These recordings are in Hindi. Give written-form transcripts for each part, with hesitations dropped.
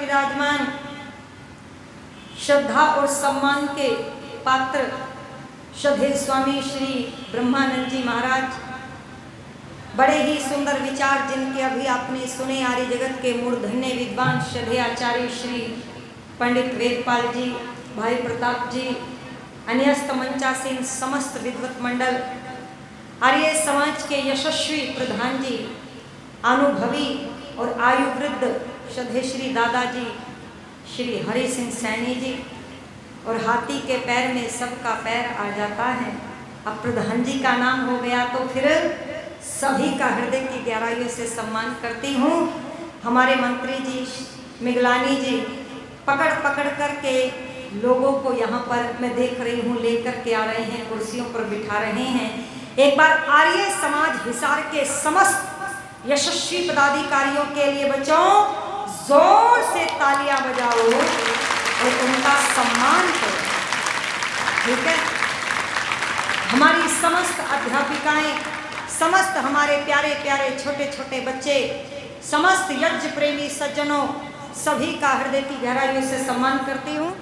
विराजमान श्रद्धा और सम्मान के पात्र श्रद्धेय स्वामी श्री ब्रह्मानंद जी महाराज, बड़े ही सुंदर विचार जिनके अभी आपने सुने, आर्य जगत के मूर्धन्य विद्वान श्रद्धेय आचार्य श्री पंडित वेदपाल जी, भाई प्रताप जी, अन्यस्त मंचासीन समस्त विद्वत मंडल, आर्य समाज के यशस्वी प्रधान जी, अनुभवी और आयुवृद्ध श्रद्धेय श्री दादाजी श्री हरि सिंह सैनी जी, और हाथी के पैर में सबका पैर आ जाता है। अब प्रधान जी का नाम हो गया तो फिर सभी का हृदय की गहराइयों से सम्मान करती हूँ। हमारे मंत्री जी मिगलानी जी पकड़ पकड़ करके लोगों को यहाँ पर मैं देख रही हूँ लेकर के आ रहे हैं, कुर्सियों पर बिठा रहे हैं। एक बार आर्य समाज हिसार के समस्त यशस्वी पदाधिकारियों के लिए बच्चों जोर से तालियां बजाओ और उनका सम्मान करो, ठीक है। हमारी समस्त अध्यापिकाएं, समस्त हमारे प्यारे प्यारे छोटे छोटे बच्चे, समस्त यज्ञ प्रेमी सज्जनों, सभी का हृदय की गहराइयों से सम्मान करती हूँ।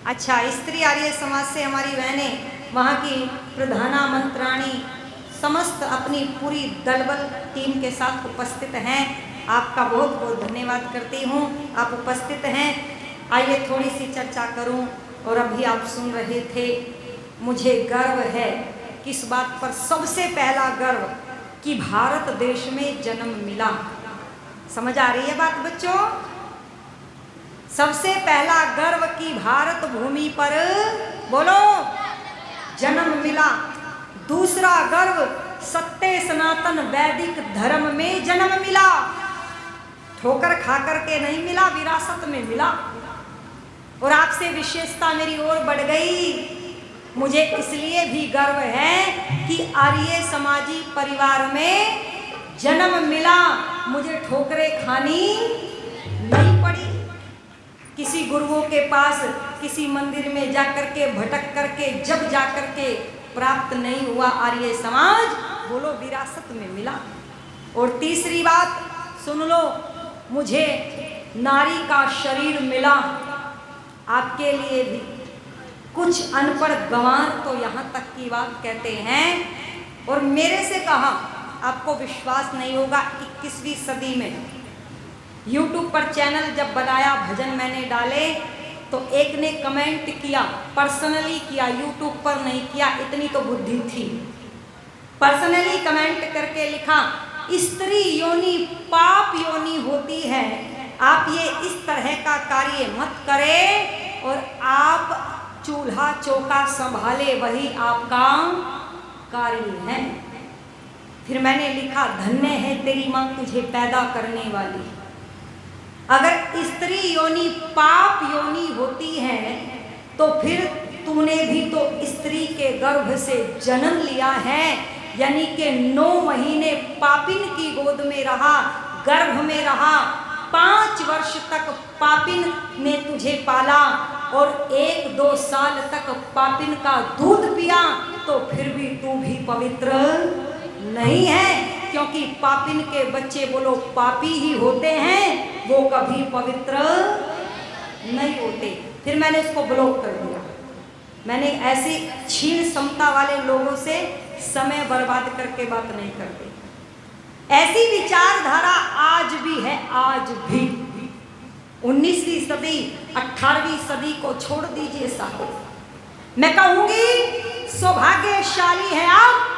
अच्छा, स्त्री आर्य समाज से हमारी बहनें, वहाँ की प्रधाना मंत्राणी, समस्त अपनी पूरी दलबल टीम के साथ उपस्थित हैं। आपका बहुत बहुत धन्यवाद करती हूँ, आप उपस्थित हैं। आइए थोड़ी सी चर्चा करूँ। और अभी आप सुन रहे थे, मुझे गर्व है किस बात पर, सबसे पहला गर्व कि भारत देश में जन्म मिला। समझ आ रही है बात बच्चों? सबसे पहला गर्व कि भारत भूमि पर बोलो जन्म मिला। दूसरा गर्व सत्य सनातन वैदिक धर्म में जन्म मिला। ठोकर खा करके नहीं मिला, विरासत में मिला। और आपसे विशेषता मेरी ओर बढ़ गई। मुझे इसलिए भी गर्व है कि आर्य समाजी परिवार में जन्म मिला, मुझे ठोकरें खानी नहीं पड़ी। किसी गुरुओं के पास, किसी मंदिर में जाकर के भटक करके जब जाकर के प्राप्त नहीं हुआ आर्य समाज, बोलो विरासत में मिला। और तीसरी बात सुन लो, मुझे नारी का शरीर मिला। आपके लिए भी कुछ अनपढ़ गंवार तो यहाँ तक की बात कहते हैं, और मेरे से कहा आपको विश्वास नहीं होगा, 21वीं सदी में YouTube पर चैनल जब बनाया, भजन मैंने डाले, तो एक ने कमेंट किया, पर्सनली किया, YouTube पर नहीं किया, इतनी तो बुद्धि थी। पर्सनली कमेंट करके लिखा, स्त्री योनि पाप योनि होती है, आप ये इस तरह का कार्य मत करें, और आप चूल्हा चौका संभाले वही आपका कार्य है। फिर मैंने लिखा, धन्य है तेरी माँ तुझे पैदा करने वाली। अगर स्त्री योनि पाप योनि होती है तो फिर तूने भी तो स्त्री के गर्भ से जन्म लिया है, यानी कि 9 महीने पापिन की गोद में रहा, गर्भ में रहा, 5 वर्ष तक पापिन ने तुझे पाला, और 1-2 साल तक पापिन का दूध पिया, तो फिर भी तू भी पवित्र नहीं है, क्योंकि पापिन के बच्चे बोलो पापी ही होते हैं, वो कभी पवित्र नहीं होते। फिर मैंने इसको ब्लॉक कर दिया। मैंने ऐसी क्षीण क्षमता वाले लोगों से समय बर्बाद करके बात नहीं करते। ऐसी विचारधारा आज भी है, आज भी। 19वीं सदी, 18वीं सदी को छोड़ दीजिए साहब। मैं कहूंगी सौभाग्यशाली है आप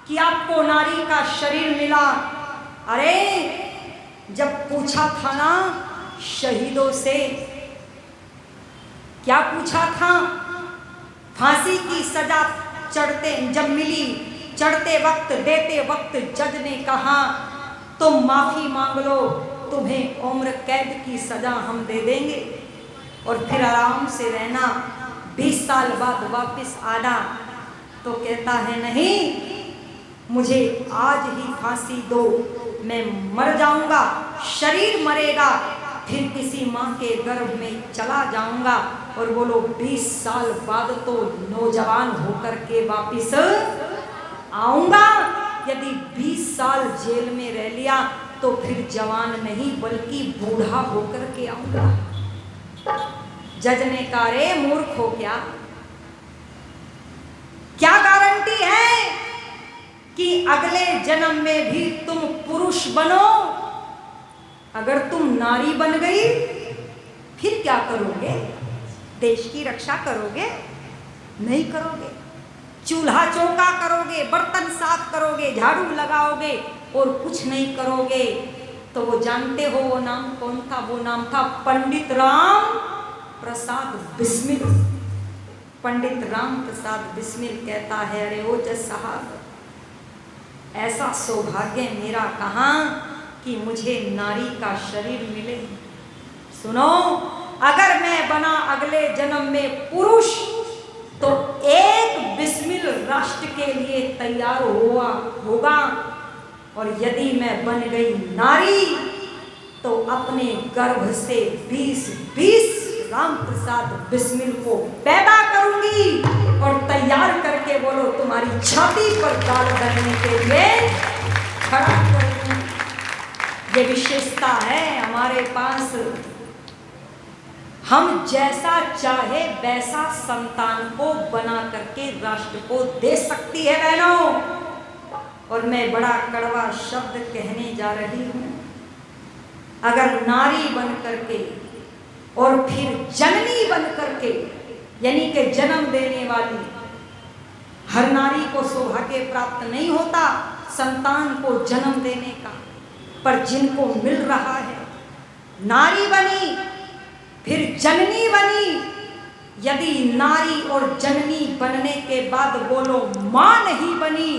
कि आपको नारी का शरीर मिला। अरे जब पूछा था ना शहीदों से, क्या पूछा था? फांसी की सजा चढ़ते जब मिली, चढ़ते वक्त देते वक्त जज ने कहा तुम माफी मांग लो, तुम्हें उम्र कैद की सजा हम दे देंगे और फिर आराम से रहना, 20 साल बाद वापस आना। तो कहता है नहीं, मुझे आज ही फांसी दो, मैं मर जाऊंगा, शरीर मरेगा, फिर किसी माँ के गर्भ में चला जाऊंगा, और बोलो 20 साल बाद तो नौजवान होकर के वापिस आऊंगा। यदि 20 साल जेल में रह लिया तो फिर जवान नहीं बल्कि बूढ़ा होकर के आऊंगा। जज ने कहा, रे मूर्ख हो क्या गारंटी है कि अगले जन्म में भी तुम पुरुष बनो? अगर तुम नारी बन गई फिर क्या करोगे? देश की रक्षा करोगे? नहीं करोगे। चूल्हा चौका करोगे, बर्तन साफ करोगे, झाड़ू लगाओगे और कुछ नहीं करोगे। तो वो जानते हो वो नाम कौन था? वो नाम था पंडित राम प्रसाद बिस्मिल। पंडित राम प्रसाद बिस्मिल कहता है, अरे ओ जज साहब, ऐसा सौभाग्य मेरा कहाँ कि मुझे नारी का शरीर मिले। सुनो, अगर मैं बना अगले जन्म में पुरुष तो एक बिस्मिल राष्ट्र के लिए तैयार होगा, और यदि मैं बन गई नारी तो अपने गर्भ से 20 राम प्रसाद बिस्मिल को पैदा करूंगी और तैयार करके बोलो तुम्हारी छाती पर गाल करने के लिए खड़ा करूंगी। ये विशेषता है हमारे पास। हम जैसा चाहे वैसा संतान को बना करके राष्ट्र को दे सकती है बहनों। और मैं बड़ा कड़वा शब्द कहने जा रही हूं, अगर नारी बन करके और फिर जननी बन करके, यानी कि जन्म देने वाली, हर नारी को सौभाग्य प्राप्त नहीं होता संतान को जन्म देने का, पर जिनको मिल रहा है, नारी बनी फिर जननी बनी, यदि नारी और जननी बनने के बाद बोलो मां नहीं बनी,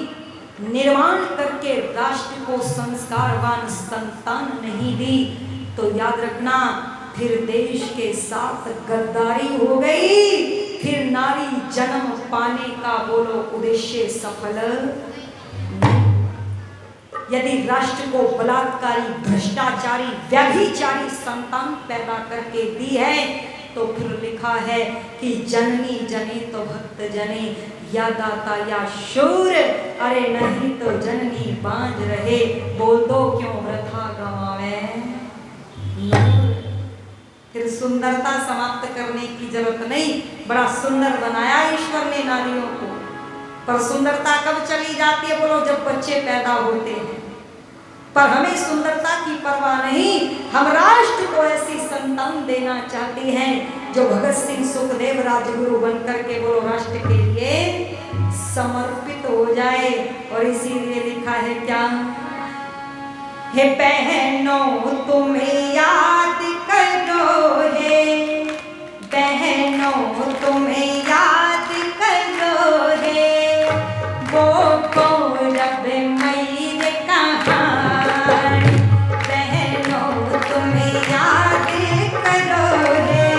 निर्माण करके राष्ट्र को संस्कारवान संतान नहीं दी, तो याद रखना फिर देश के साथ गद्दारी हो गई। फिर नारी जन्म पाने का बोलो उद्देश्य सफल नहीं। यदि राष्ट्र को बलात्कारी, भ्रष्टाचारी, व्यभिचारी संतान पैदा करके दी है, तो फिर लिखा है कि जननी जने तो भक्त जने, या दाता या शूर, अरे नहीं तो जननी बांझ रहे, बोल दो क्यों वृथा गवावे। फिर सुंदरता समाप्त करने की जरूरत नहीं। बड़ा सुंदर बनाया ईश्वर ने नारियों को, पर सुंदरता कब चली जाती है बोलो? जब बच्चे पैदा होते हैं। पर हमें सुंदरता की परवाह नहीं, हम राष्ट्र को ऐसी संतान देना चाहते हैं जो भगत सिंह सुखदेव राजगुरु बनकर के बोलो राष्ट्र के लिए समर्पित हो जाए। और इसीलिए लिखा है क्या? हे बहनों तुम्हें याद करो, हे बहनों तुम्हें याद करो, हे वो गौरव मई ने कहानी, बहनों तुम्हें याद करो, हे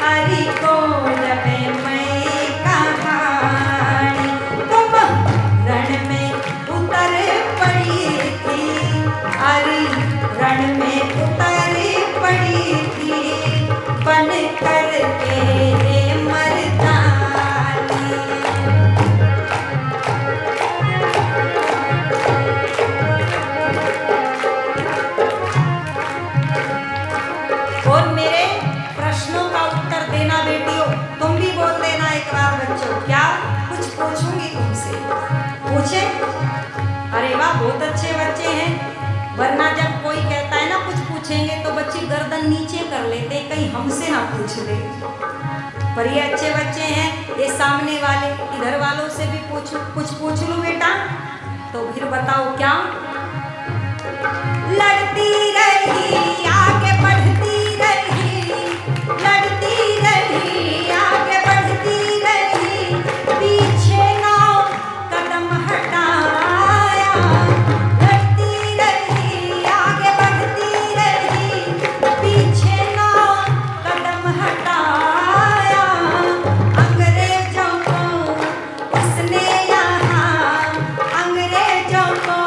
हरि गौरव मई कहानी। तुम रण में उतर पड़ी थी, हरि रण में उतर पड़ी थी, बन कर के मर्दानी। और मेरे प्रश्नों का उत्तर देना बेटियों, तुम भी बोल देना एक बार बच्चों। क्या कुछ पूछूंगी तुमसे? पूछे? अरे वाह, बहुत अच्छे बच्चे हैं। वरना जब कोई कहता है ना कुछ पूछेंगे तो बच्चे गर्दन नीचे कर लेते, कहीं हमसे ना पूछ ले। पर ये अच्छे बच्चे हैं, ये सामने वाले इधर वालों से भी कुछ पूछ लूं बेटा? तो फिर बताओ क्या? लड़ती रही आगे बढ़ती रही, लड़ती रही आगे बढ़ती रही, पीछे ना कदम हटाया, लड़ती रही आगे बढ़ती रही, पीछे ना कदम हटाया, अंग्रेजों को उसने यहाँ, अंग्रेजों को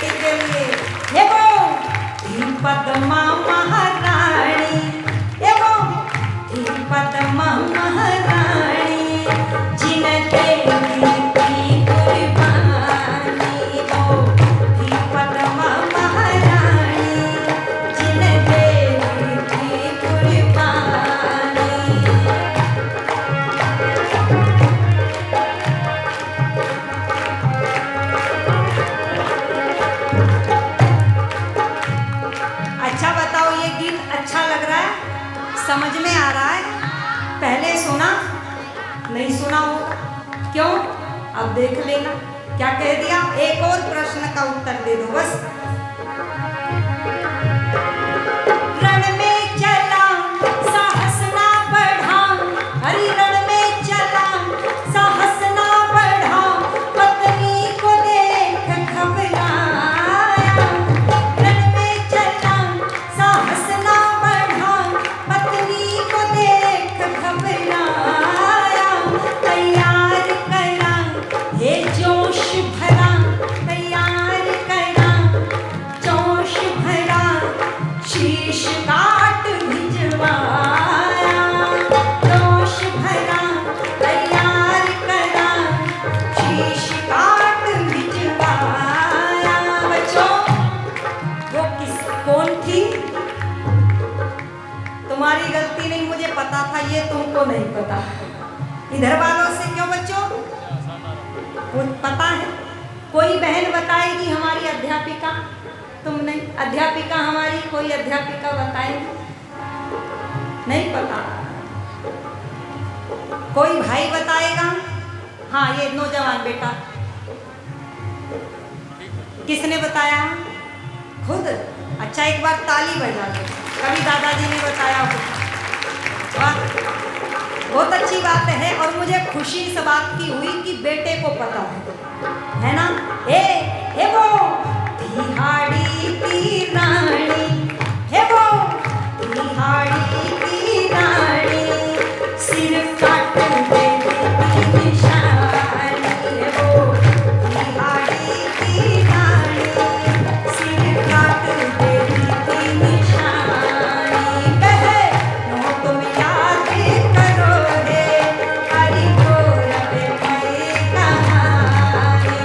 सभी के लिए। ये वो थी पद्मा महारानी, ये वो थी पद्मा महारानी, जिनके की कुर्बानी, वो थी पद्मा महारानी, जिनके की कुर्बानी। अच्छा बताओ, ये गीत अच्छा लग रहा है, समझ में आ रहा है? पहले सुना नहीं सुना हो, क्यों? अब देख लेना क्या कह दिया। एक और प्रश्न का उत्तर दे दो बस। रण में चला साहस ना बढ़ा, हरि रण में चला साहस ना बढ़ा, पत्नी को देख घबराया। रण में चला साहस ना बढ़ा, पत्नी को देख घबराया। तैयार करा ये जोश भरा, तैयार करा जोश भरा, शीश काट भिजवाया। जोश भरा तैयार करा, शीश काट भिजवाया। बच्चों, वो कौन थी? तुम्हारी गलती नहीं, मुझे पता था, ये तुमको नहीं पता। इधर वालों से क्यों बच्चों? कुछ पता है? कोई बहन बताएगी हमारी अध्यापिका? तुम नहीं? अध्यापिका हमारी कोई अध्यापिका बताएगी? नहीं पता। कोई भाई बताएगा? हाँ, ये नौजवान बेटा। किसने बताया? खुद? अच्छा, एक बार ताली बजा दो। कभी दादाजी ने बताया हो? वाह, बहुत अच्छी बात है। और मुझे खुशी इस बात की हुई कि बेटे को पता है ना? ए वो तिहाड़ी की रानी, हे वो तिहाड़ी की रानी, सिर काट देती निशानी। हे वो तिहाड़ी की रानी, सिर काट देती निशानी। बहनों तुम याद करो रे, हरि गोरख की कहानी।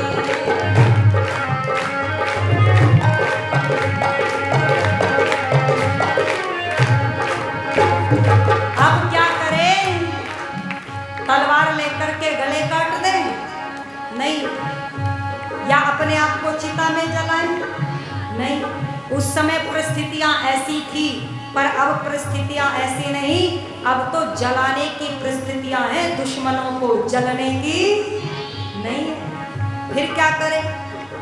अब क्या करें? तलवार लेकर के गले काट दें? नहीं। या अपने आप को चिता में जलाएं? नहीं। उस समय परिस्थितियां ऐसी थी, पर अब परिस्थितियां ऐसी नहीं। अब तो जलाने की परिस्थितियां हैं, दुश्मनों को जलने की नहीं है। फिर क्या करें?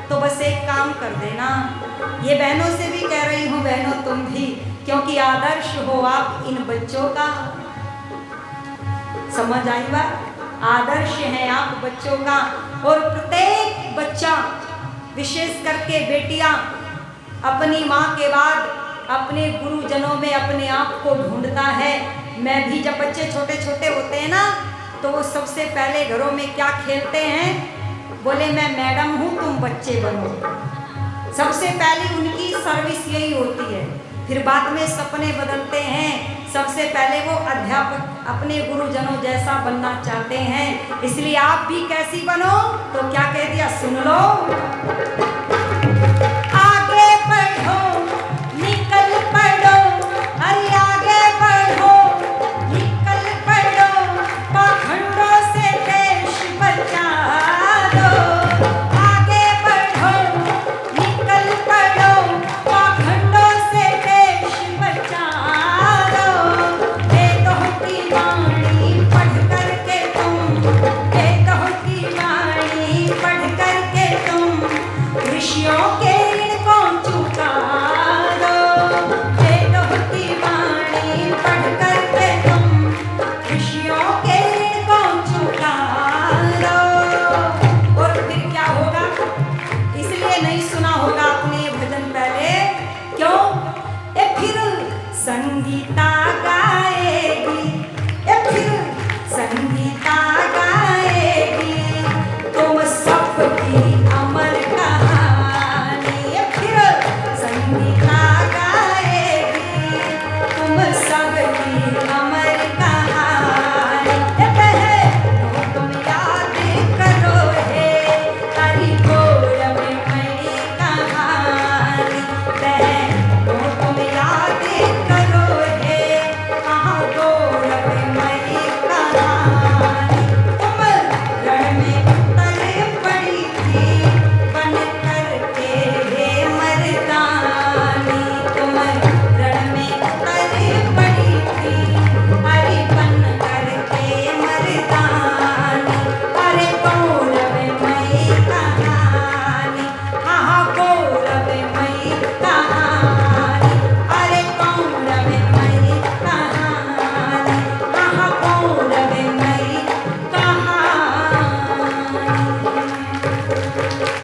तो बस एक काम कर देना। ये बहनों से भी कह रही हूँ, बहनों तुम भी, क्योंकि आदर्श हो आप इन बच्चों का। समझ आई बात? आदर्श हैं आप बच्चों का। और प्रत्येक बच्चा, विशेष करके बेटियां, अपनी माँ के बाद अपने गुरुजनों में अपने आप को ढूंढता है। मैं भी, जब बच्चे छोटे छोटे होते हैं ना, तो वो सबसे पहले घरों में क्या खेलते हैं? बोले मैं मैडम हूँ, तुम बच्चे बनो। सबसे पहली उनकी सर्विस यही होती है। फिर बाद में सपने बदलते हैं। सबसे पहले वो अध्यापक अपने गुरुजनों जैसा बनना चाहते हैं। इसलिए आप भी कैसी बनो? तो क्या कह दिया, सुन लो। आगे बढ़ो, निकल पड़ो, अरे आगे बढ़ो, निकल पड़ो, पाखंडों से देश बचा दो। आगे बढ़ो, निकल पड़ो, पाखंडों से देश बचा दो। वेदों की वाणी पढ़ करके तुम, वेदों की वाणी पढ़ करके तुम, ऋषियों के